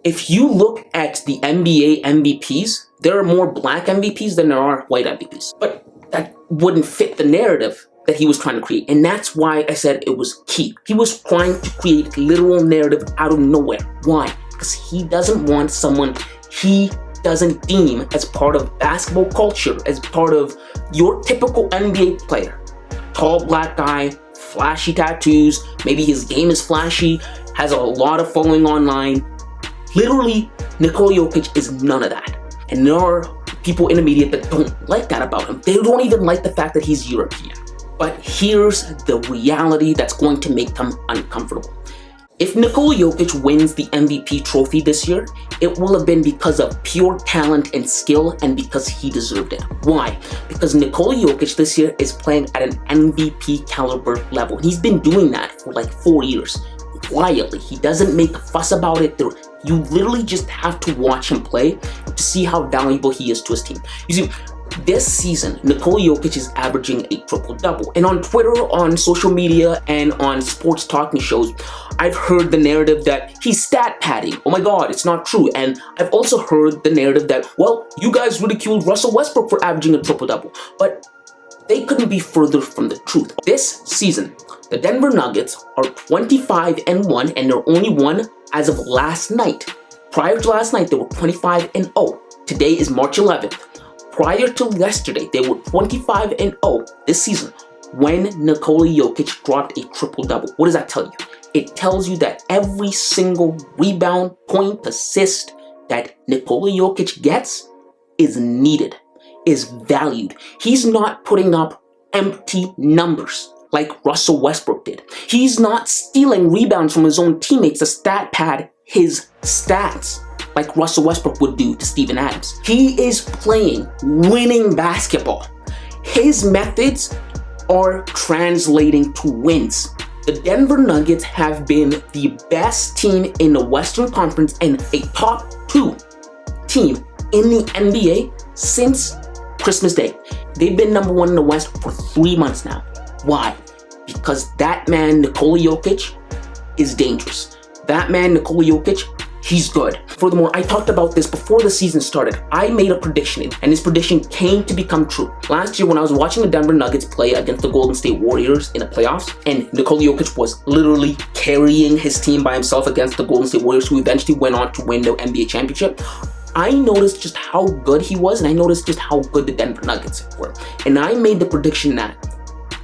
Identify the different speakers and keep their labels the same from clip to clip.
Speaker 1: If you look at the NBA MVPs, there are more black MVPs than there are white MVPs. But that wouldn't fit the narrative that he was trying to create. And that's why I said it was key. He was trying to create literal narrative out of nowhere. Why? Because he doesn't want someone he doesn't deem as part of basketball culture, as part of your typical NBA player. Tall black guy, flashy tattoos, maybe his game is flashy, has a lot of following online. Literally, Nikola Jokic is none of that. And there are people in the media that don't like that about him. They don't even like the fact that he's European. But here's the reality that's going to make them uncomfortable. If Nikola Jokic wins the MVP trophy this year, it will have been because of pure talent and skill and because he deserved it. Why? Because Nikola Jokic this year is playing at an MVP caliber level. He's been doing that for like 4 years. Quietly. He doesn't make a fuss about it. You literally just have to watch him play to see how valuable he is to his team. You see, this season, Nikola Jokic is averaging a triple-double. And on Twitter, on social media, and on sports talking shows, I've heard the narrative that he's stat padding. Oh my God, it's not true. And I've also heard the narrative that, well, you guys ridiculed Russell Westbrook for averaging a triple-double. But they couldn't be further from the truth. This season, the Denver Nuggets are 25-1, and they're only one as of last night. Prior to last night, they were 25-0. Today is March 11th. Prior to yesterday, they were 25-0 this season when Nikola Jokic dropped a triple-double. What does that tell you? It tells you that every single rebound, point, assist that Nikola Jokic gets is needed, is valued. He's not putting up empty numbers like Russell Westbrook did. He's not stealing rebounds from his own teammates to stat pad his stats like Russell Westbrook would do to Steven Adams. He is playing winning basketball. His methods are translating to wins. The Denver Nuggets have been the best team in the Western Conference and a top 2 team in the NBA since Christmas Day. They've been number 1 in the West for 3 months now. Why? Because that man, Nikola Jokic, is dangerous. That man, Nikola Jokic, he's good. Furthermore, I talked about this before the season started. I made a prediction, and this prediction came to become true. Last year, when I was watching the Denver Nuggets play against the Golden State Warriors in the playoffs, and Nikola Jokic was literally carrying his team by himself against the Golden State Warriors, who eventually went on to win the NBA championship, I noticed just how good he was, and I noticed just how good the Denver Nuggets were. And I made the prediction that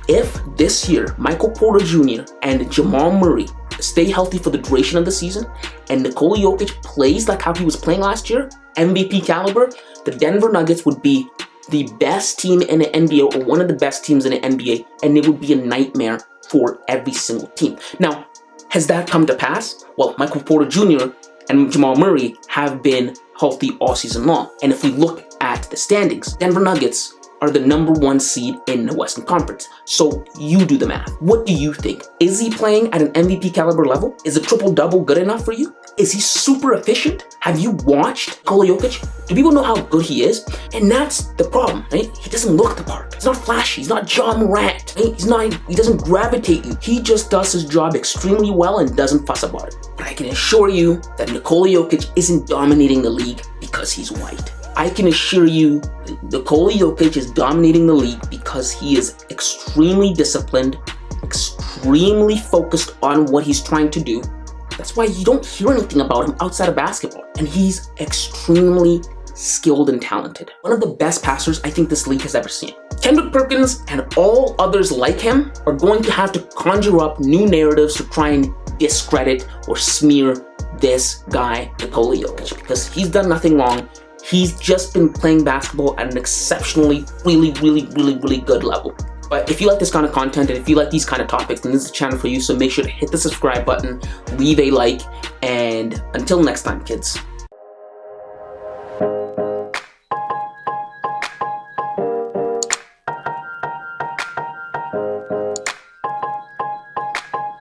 Speaker 1: if this year Michael Porter Jr. and Jamal Murray stay healthy for the duration of the season, and Nikola Jokic plays like how he was playing last year, MVP caliber, the Denver Nuggets would be the best team in the NBA, or one of the best teams in the NBA, and it would be a nightmare for every single team. Now, has that come to pass? Well, Michael Porter Jr. and Jamal Murray have been healthy all season long. And if we look at the standings, Denver Nuggets are the number 1 seed in the Western Conference. So you do the math. What do you think? Is he playing at an MVP caliber level? Is a triple-double good enough for you? Is he super efficient? Have you watched Nikola Jokic? Do people know how good he is? And that's the problem, right? He doesn't look the part. He's not flashy. He's not Ja Morant. Right? He doesn't gravitate you. He just does his job extremely well and doesn't fuss about it. But I can assure you that Nikola Jokic isn't dominating the league because he's white. I can assure you Nikola Jokic is dominating the league because he is extremely disciplined, extremely focused on what he's trying to do. That's why you don't hear anything about him outside of basketball. And he's extremely skilled and talented. One of the best passers I think this league has ever seen. Kendrick Perkins and all others like him are going to have to conjure up new narratives to try and discredit or smear this guy, Nikola Jokic, because he's done nothing wrong. He's just been playing basketball at an exceptionally, really good level. But if you like this kind of content and if you like these kind of topics, then this is the channel for you. So make sure to hit the subscribe button, leave a like, and until next time, kids.